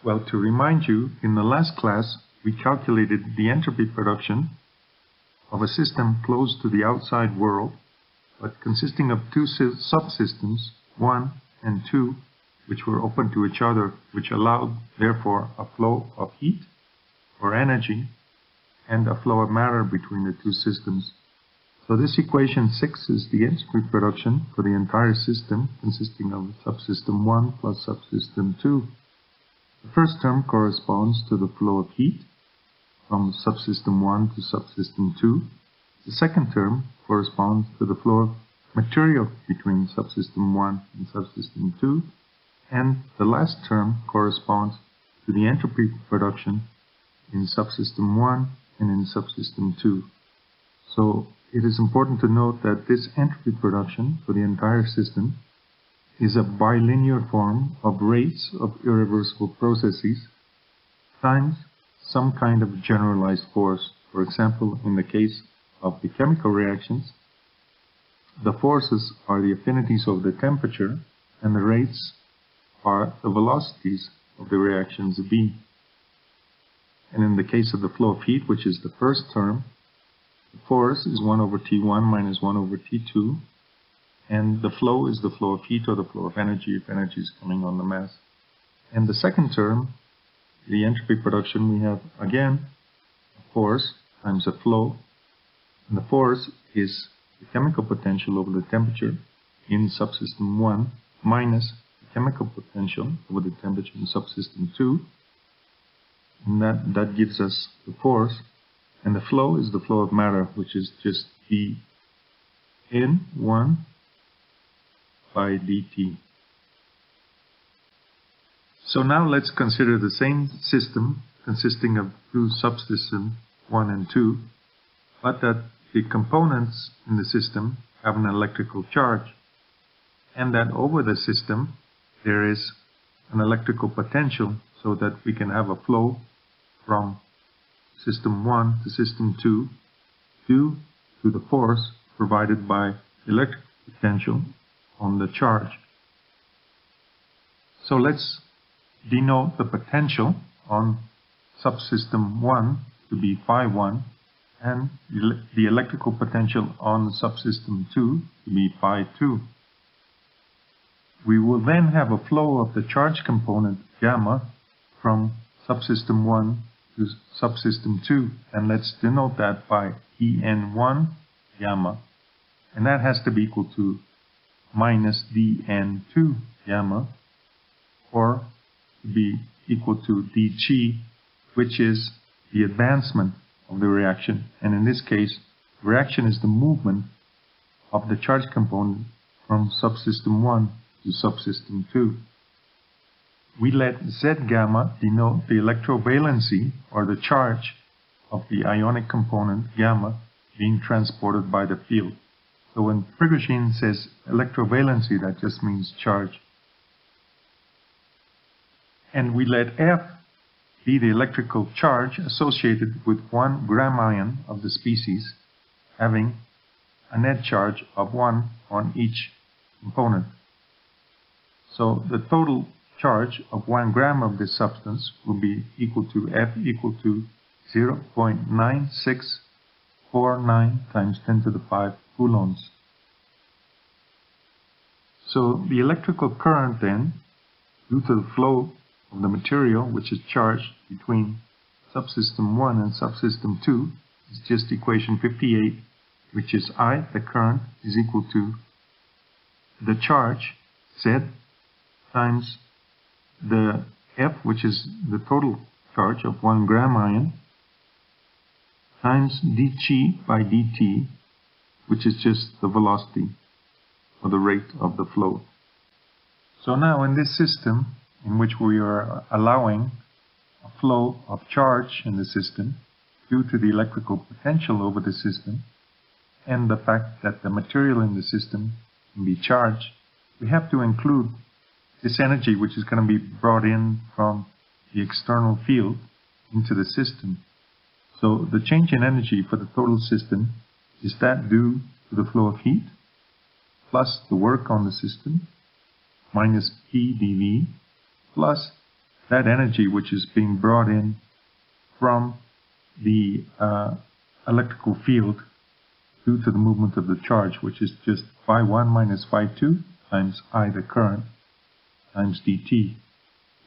Well, to remind you, in the last class, we calculated the entropy production of a system closed to the outside world, but consisting of two subsystems, 1 and 2, which were open to each other, which allowed, therefore, a flow of heat or energy and a flow of matter between the two systems. So this equation 6 is the entropy production for the entire system, consisting of subsystem 1 plus subsystem 2. The first term corresponds to the flow of heat from subsystem 1 to subsystem 2. The second term corresponds to the flow of material between subsystem 1 and subsystem 2. And the last term corresponds to the entropy production in subsystem 1 and in subsystem 2. So it is important to note that this entropy production for the entire system is a bilinear form of rates of irreversible processes times some kind of generalized force. For example, in the case of the chemical reactions, the forces are the affinities of the temperature and the rates are the velocities of the reactions B. And in the case of the flow of heat, which is the first term, the force is 1 over T1 minus 1 over T2, and the flow is the flow of heat or the flow of energy if energy is coming on the mass. And the second term, the entropy production, we have again a force times a flow, and the force is the chemical potential over the temperature in subsystem 1 minus the chemical potential over the temperature in subsystem 2, and that gives us the force. And the flow is the flow of matter, which is just dN1 by dt. So now let's consider the same system consisting of two subsystems, 1 and 2, but that the components in the system have an electrical charge, and that over the system there is an electrical potential, so that we can have a flow from system 1 to system 2 due to the force provided by electric potential on the charge. So let's denote the potential on subsystem 1 to be phi 1 and the electrical potential on subsystem 2 to be phi 2. We will then have a flow of the charge component gamma from subsystem 1 to subsystem 2, and let's denote that by dN1 gamma, and that has to be equal to minus dN2 gamma, or to be equal to dG, which is the advancement of the reaction, and in this case reaction is the movement of the charge component from subsystem 1 to subsystem 2. We let Z gamma denote the electrovalency, or the charge, of the ionic component gamma being transported by the field. So when Prigogine says electrovalency, that just means charge. And we let F be the electrical charge associated with 1 gram ion of the species, having a net charge of 1 on each component. So the total charge of 1 gram of this substance will be equal to F equal to 0.9649 times 10 to the 5 coulombs. So the electrical current then, due to the flow of the material which is charged between subsystem 1 and subsystem 2, is just equation 58, which is I, the current, is equal to the charge, Z, times the F, which is the total charge of 1 gram ion, times dG by dt, which is just the velocity or the rate of the flow. So now in this system, in which we are allowing a flow of charge in the system due to the electrical potential over the system and the fact that the material in the system can be charged, we have to include this energy which is going to be brought in from the external field into the system. So the change in energy for the total system is that due to the flow of heat plus the work on the system minus P dV plus that energy which is being brought in from the electrical field due to the movement of the charge, which is just phi1 minus phi2 times I, the current, times dt.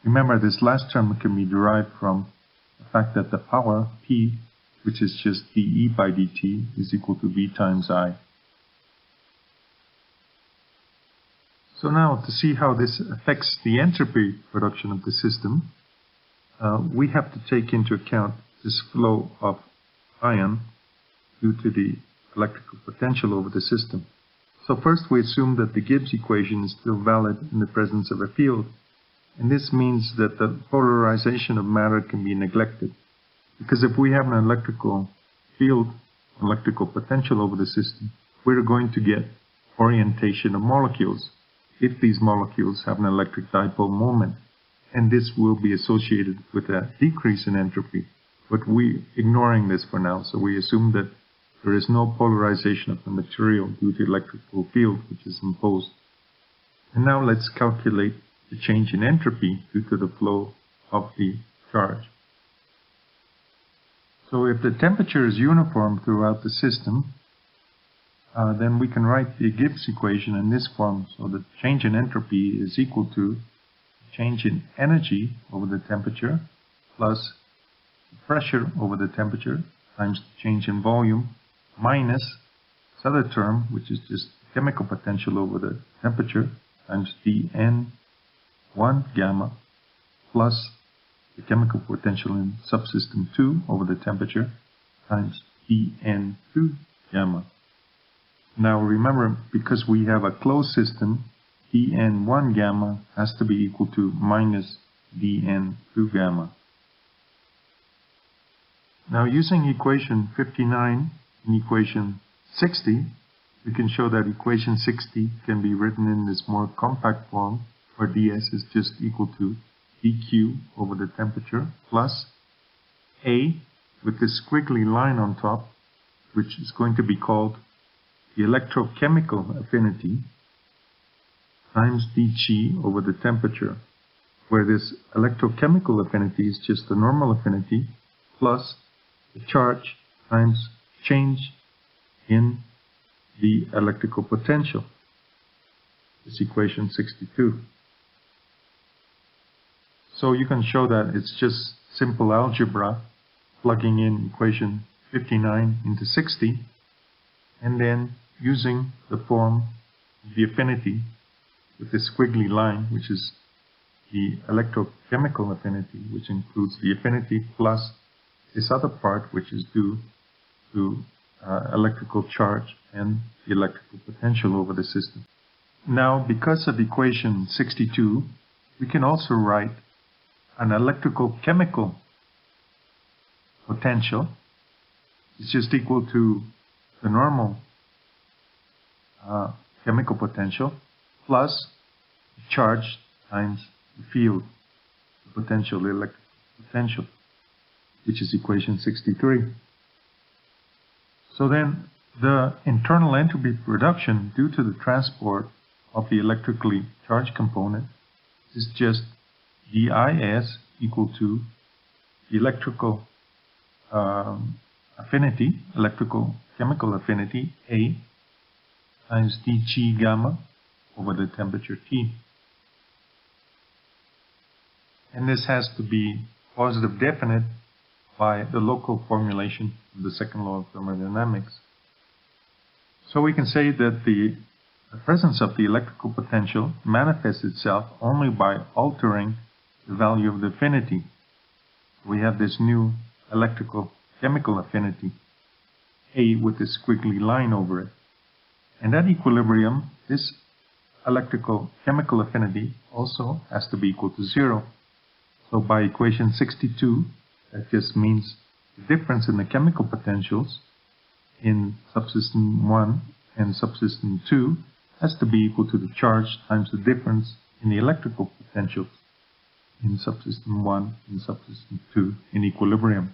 Remember, this last term can be derived from the fact that the power, P, which is just dE by dt, is equal to V times I. So now, to see how this affects the entropy production of the system, we have to take into account this flow of ion due to the electrical potential over the system. So first we assume that the Gibbs equation is still valid in the presence of a field, and this means that the polarization of matter can be neglected. Because if we have an electrical field, electrical potential over the system, we're going to get orientation of molecules if these molecules have an electric dipole moment, and this will be associated with a decrease in entropy. But we're ignoring this for now, so we assume that there is no polarization of the material due to the electrical field which is imposed. And now let's calculate the change in entropy due to the flow of the charge. So if the temperature is uniform throughout the system, then we can write the Gibbs equation in this form. So the change in entropy is equal to change in energy over the temperature plus the pressure over the temperature times the change in volume minus this other term, which is just chemical potential over the temperature, times dN1 gamma plus the chemical potential in subsystem 2 over the temperature times dN2 gamma. Now remember, because we have a closed system, dN1 gamma has to be equal to minus dN2 gamma. Now using equation 59 and equation 60, we can show that equation 60 can be written in this more compact form, where ds is just equal to dq over the temperature plus A with this squiggly line on top, which is going to be called the electrochemical affinity, times dG over the temperature, where this electrochemical affinity is just the normal affinity plus the charge times change in the electrical potential. This equation 62. So you can show that it's just simple algebra, plugging in equation 59 into 60, and then using the form of the affinity with this squiggly line, which is the electrochemical affinity, which includes the affinity plus this other part, which is due to electrical charge and the electrical potential over the system. Now, because of equation 62, we can also write an electrical chemical potential. It's just equal to the normal chemical potential plus the charge times the field, the potential, the electrical potential, which is equation 63. So then the internal entropy production due to the transport of the electrically charged component is just dIs equal to the electrical affinity, electrical chemical affinity, A, times dG gamma over the temperature T. And this has to be positive definite by the local formulation of the second law of thermodynamics. So we can say that the presence of the electrical potential manifests itself only by altering the value of the affinity. We have this new electrical chemical affinity, A, with this squiggly line over it. And at equilibrium, this electrical chemical affinity also has to be equal to 0. So by equation 62, that just means the difference in the chemical potentials in subsystem 1 and subsystem 2 has to be equal to the charge times the difference in the electrical potentials in subsystem 1 and subsystem 2 in equilibrium.